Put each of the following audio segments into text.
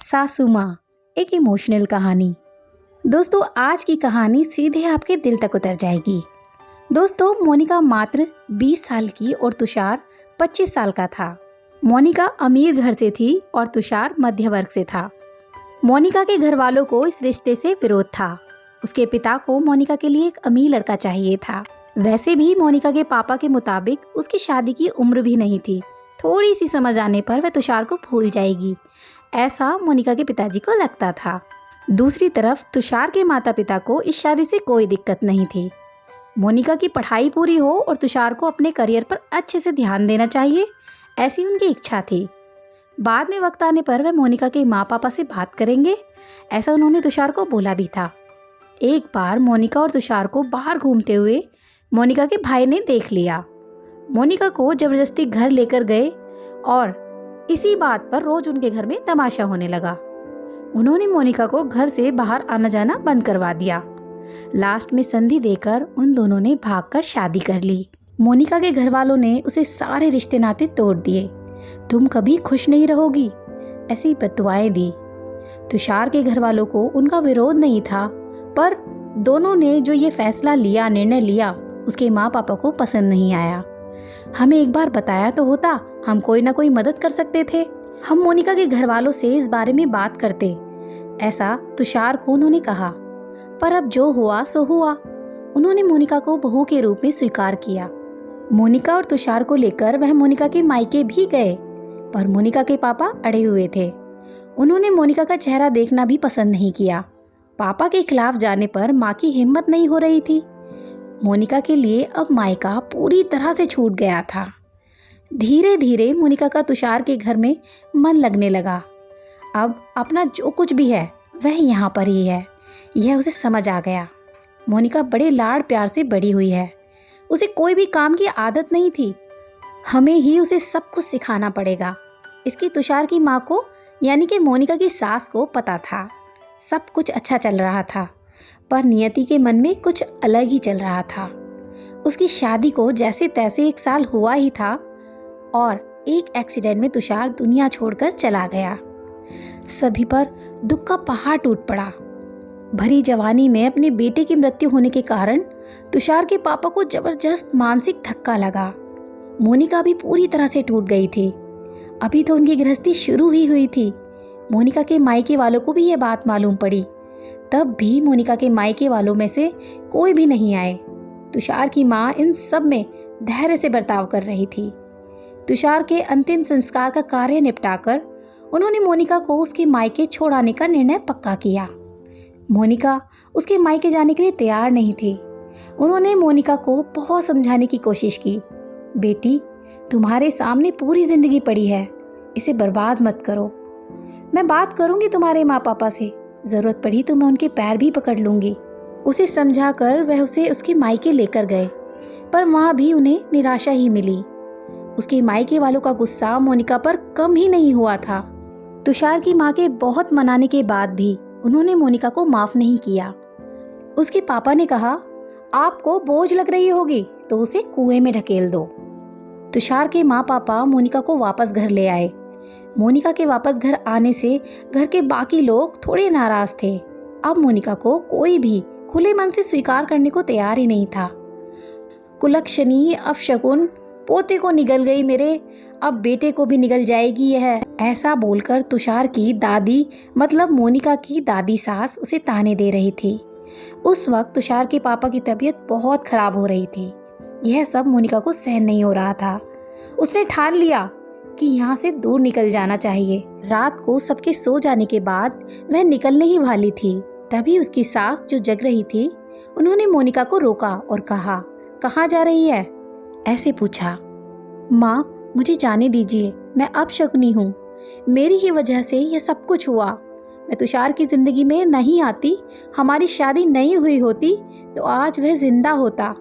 सासू माँ, एक इमोशनल कहानी। दोस्तों, आज की कहानी सीधे आपके दिल तक उतर जाएगी। दोस्तों, मोनिका मात्र 20 साल की और तुषार 25 साल का था। मोनिका अमीर घर से थी और तुषार मध्य वर्ग से था। मोनिका के घर वालों को इस रिश्ते से विरोध था। उसके पिता को मोनिका के लिए एक अमीर लड़का चाहिए था। वैसे भी मोनिका के पापा के मुताबिक उसकी शादी की उम्र भी नहीं थी। थोड़ी सी समझ आने पर वह तुषार को भूल जाएगी, ऐसा मोनिका के पिताजी को लगता था। दूसरी तरफ तुषार के माता पिता को इस शादी से कोई दिक्कत नहीं थी। मोनिका की पढ़ाई पूरी हो और तुषार को अपने करियर पर अच्छे से ध्यान देना चाहिए, ऐसी उनकी इच्छा थी। बाद में वक्त आने पर वह मोनिका के माँ पापा से बात करेंगे, ऐसा उन्होंने तुषार को बोला भी था। एक बार मोनिका और तुषार को बाहर घूमते हुए मोनिका के भाई ने देख लिया। मोनिका को जबरदस्ती घर लेकर गए और इसी बात पर रोज उनके घर में तमाशा होने लगा। उन्होंने मोनिका को घर से बाहर आना जाना बंद करवा दिया। लास्ट में संधि देकर उन दोनों ने भागकर शादी कर ली। मोनिका के घर वालों ने उसे सारे रिश्ते नाते तोड़ दिए। तुम कभी खुश नहीं रहोगी, ऐसी बददुआएं दी। तुषार के घर वालों को उनका विरोध नहीं था, पर दोनों ने जो ये फैसला लिया, निर्णय लिया, उसके माँ पापा को पसंद नहीं आया। हमें एक बार बताया तो होता, हम कोई ना कोई मदद कर सकते थे। हम मोनिका के घर वालों से इस बारे में बात करते, ऐसा तुषार को उन्होंने कहा। पर अब जो हुआ सो हुआ। उन्होंने मोनिका को बहू के रूप में स्वीकार किया। मोनिका और तुषार को लेकर वह मोनिका के मायके भी गए, पर मोनिका के पापा अड़े हुए थे। उन्होंने मोनिका का चेहरा देखना भी पसंद नहीं किया। पापा के खिलाफ जाने पर माँ की हिम्मत नहीं हो रही थी। मोनिका के लिए अब मायका पूरी तरह से छूट गया था। धीरे धीरे मोनिका का तुषार के घर में मन लगने लगा। अब अपना जो कुछ भी है वह यहाँ पर ही है, यह उसे समझ आ गया। मोनिका बड़े लाड़ प्यार से बड़ी हुई है। उसे कोई भी काम की आदत नहीं थी। हमें ही उसे सब कुछ सिखाना पड़ेगा। इसकी तुषार की माँ को, यानी कि मोनिका की सास को पता था। सब कुछ अच्छा चल रहा था, पर नियति के मन में कुछ अलग ही चल रहा था। उसकी शादी को जैसे तैसे 1 साल हुआ ही था और एक एक्सीडेंट में तुषार दुनिया छोड़कर चला गया। सभी पर दुख का पहाड़ टूट पड़ा। भरी जवानी में अपने बेटे की मृत्यु होने के कारण तुषार के पापा को जबरदस्त मानसिक धक्का लगा। मोनिका भी पूरी तरह से टूट गई थी। अभी तो उनकी गृहस्थी शुरू ही हुई थी। मोनिका के मायके वालों को भी ये बात मालूम पड़ी, तब भी मोनिका के मायके वालों में से कोई भी नहीं आए। तुषार की माँ इन सब में धैर्य से बर्ताव कर रही थी। तुषार के अंतिम संस्कार का कार्य निपटाकर उन्होंने मोनिका को उसके मायके छोड़ आने का निर्णय पक्का किया। मोनिका उसके मायके जाने के लिए तैयार नहीं थी। उन्होंने मोनिका को बहुत समझाने की कोशिश की। बेटी, तुम्हारे सामने पूरी जिंदगी पड़ी है, इसे बर्बाद मत करो। मैं बात करूंगी तुम्हारे माँ पापा से, जरूरत पड़ी तो मैं उनके पैर भी पकड़ लूंगी। उसे समझाकर वह उसे उसके मायके लेकर गए, पर वहाँ भी उन्हें निराशा ही मिली। उसके मायके वालों का गुस्सा मोनिका पर कम ही नहीं हुआ था। तुषार की माँ के बहुत मनाने के बाद भी उन्होंने मोनिका को माफ नहीं किया। उसके पापा ने कहा, आपको बोझ लग रही होगी तो उसे कुएं में ढकेल दो। तुषार के माँ पापा मोनिका को वापस घर ले आए। मोनिका के वापस घर आने से घर के बाकी लोग थोड़े नाराज थे। अब मोनिका को कोई भी खुले मन से स्वीकार करने को तैयार ही नहीं था। कुलक्षणी, अपशकुन, पोते को निगल गई मेरे, अब बेटे को भी निगल जाएगी यह, ऐसा बोलकर तुषार की दादी, मतलब मोनिका की दादी सास, उसे ताने दे रही थी। उस वक्त तुषार के पापा की तबीयत बहुत खराब हो रही थी। यह सब मोनिका को सहन नहीं हो रहा था। उसने ठान लिया कि यहाँ से दूर निकल जाना चाहिए। रात को सबके सो जाने के बाद वह निकलने ही वाली थी, तभी उसकी सास, जो जग रही थी, उन्होंने मोनिका को रोका और कहा, कहाँ जा रही है? ऐसे पूछा। माँ, मुझे जाने दीजिए, मैं अपशकुनी हूँ। मेरी ही वजह से यह सब कुछ हुआ। मैं तुषार की जिंदगी में नहीं आती, हमारी शादी नहीं हुई होती तो आज वह जिंदा होता।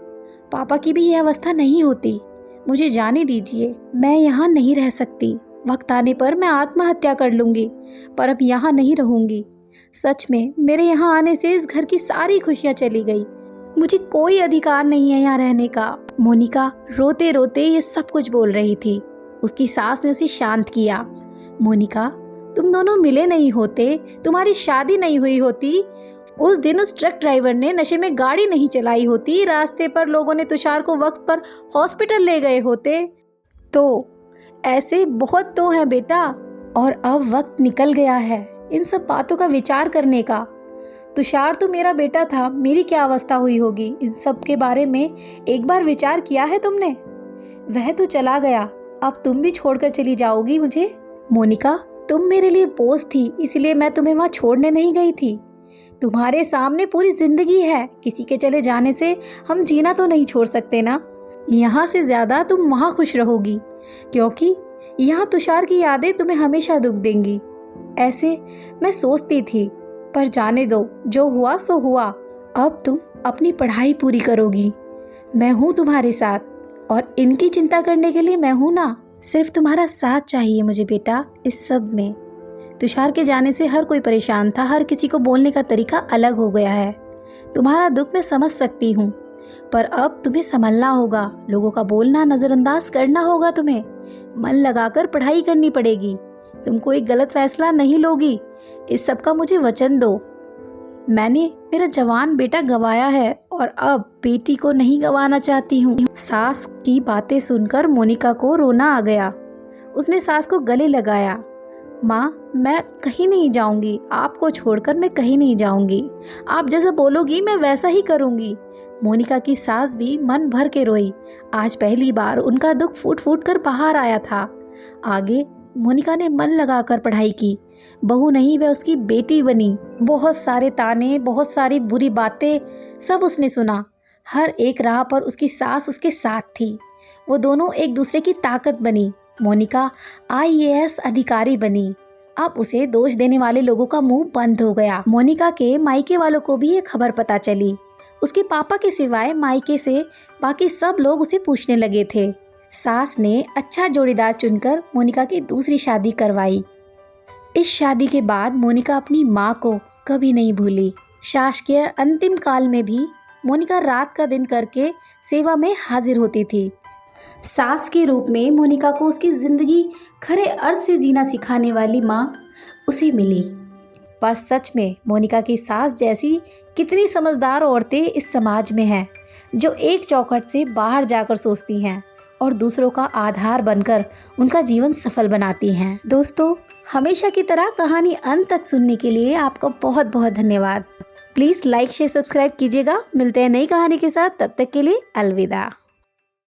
पापा की भी यह अवस्था नहीं होती। मुझे जाने दीजिए, मैं यहाँ नहीं रह सकती। वक्त आने पर मैं आत्महत्या कर लूँगी, पर अब यहाँ नहीं रहूँगी। सच में मेरे यहाँ आने से इस घर की सारी खुशियाँ चली गई। मुझे कोई अधिकार नहीं है यहाँ रहने का। मोनिका रोते रोते ये सब कुछ बोल रही थी। उसकी सास ने उसे शांत किया। मोनिका, तुम दोनों मिले नहीं होते, तुम्हारी शादी नहीं हुई होती, उस दिन उस ट्रक ड्राइवर ने नशे में गाड़ी नहीं चलाई होती, रास्ते पर लोगों ने तुषार को वक्त पर हॉस्पिटल ले गए होते, तो ऐसे बहुत तो हैं बेटा। और अब वक्त निकल गया है इन सब बातों का विचार करने का। तुषार तो मेरा बेटा था, मेरी क्या अवस्था हुई होगी, इन सब के बारे में एक बार विचार किया है तुमने? वह तो चला गया, अब तुम भी छोड़कर चली जाओगी मुझे? मोनिका, तुम मेरे लिए बोझ थी, इसलिए मैं तुम्हें वहाँ छोड़ने नहीं गई थी। तुम्हारे सामने पूरी जिंदगी है, किसी के चले जाने से हम जीना तो नहीं छोड़ सकते ना। यहाँ से ज़्यादा तुम वहाँ खुश रहोगी, क्योंकि यहाँ तुषार की यादें तुम्हें हमेशा दुख देंगी। ऐसे मैं सोचती थी, पर जाने दो, जो हुआ सो हुआ। अब तुम अपनी पढ़ाई पूरी करोगी, मैं हूँ तुम्हारे साथ, और इनकी चिंता करने के लिए मैं हूँ ना। सिर्फ तुम्हारा साथ चाहिए मुझे बेटा इस सब में। तुषार के जाने से हर कोई परेशान था, हर किसी को बोलने का तरीका अलग हो गया है। तुम्हारा दुख मैं समझ सकती हूँ, पर अब तुम्हें संभलना होगा, लोगों का बोलना नज़रअंदाज करना होगा, तुम्हें मन लगाकर पढ़ाई करनी पड़ेगी। तुम कोई गलत फैसला नहीं लोगी, इस सब का मुझे वचन दो। मैंने मेरा जवान बेटा गंवाया है और अब बेटी को नहीं गंवाना चाहती हूँ। सास की बातें सुनकर मोनिका को रोना आ गया। उसने सास को गले लगाया। माँ, मैं कहीं नहीं जाऊंगी, आपको छोड़कर मैं कहीं नहीं जाऊंगी। आप जैसा बोलोगी मैं वैसा ही करूंगी। मोनिका की सास भी मन भर के रोई। आज पहली बार उनका दुख फूट फूट कर बाहर आया था। आगे मोनिका ने मन लगाकर पढ़ाई की। बहू नहीं, वह उसकी बेटी बनी। बहुत सारे ताने, बहुत सारी बुरी बातें सब उसने सुना। हर एक राह पर उसकी सास उसके साथ थी। वो दोनों एक दूसरे की ताकत बनी। मोनिका IAS अधिकारी बनी। अब उसे दोष देने वाले लोगों का मुंह बंद हो गया। मोनिका के मायके वालों को भी ये खबर पता चली। उसके पापा के सिवाय मायके से बाकी सब लोग उसे पूछने लगे थे। सास ने अच्छा जोड़ीदार चुनकर मोनिका की दूसरी शादी करवाई। इस शादी के बाद मोनिका अपनी माँ को कभी नहीं भूली। शासकीय अंतिम काल में भी मोनिका रात का दिन करके सेवा में हाजिर होती थी। सास के रूप में मोनिका को उसकी जिंदगी खरे अर्थ से जीना सिखाने वाली माँ उसे मिली। पर सच में मोनिका की सास जैसी कितनी समझदार औरतें इस समाज में हैं, जो एक चौखट से बाहर जाकर सोचती हैं और दूसरों का आधार बनकर उनका जीवन सफल बनाती हैं। दोस्तों, हमेशा की तरह कहानी अंत तक सुनने के लिए आपका बहुत बहुत धन्यवाद। प्लीज़ लाइक शेयर सब्सक्राइब कीजिएगा। मिलते हैं नई कहानी के साथ, तब तक के लिए अलविदा।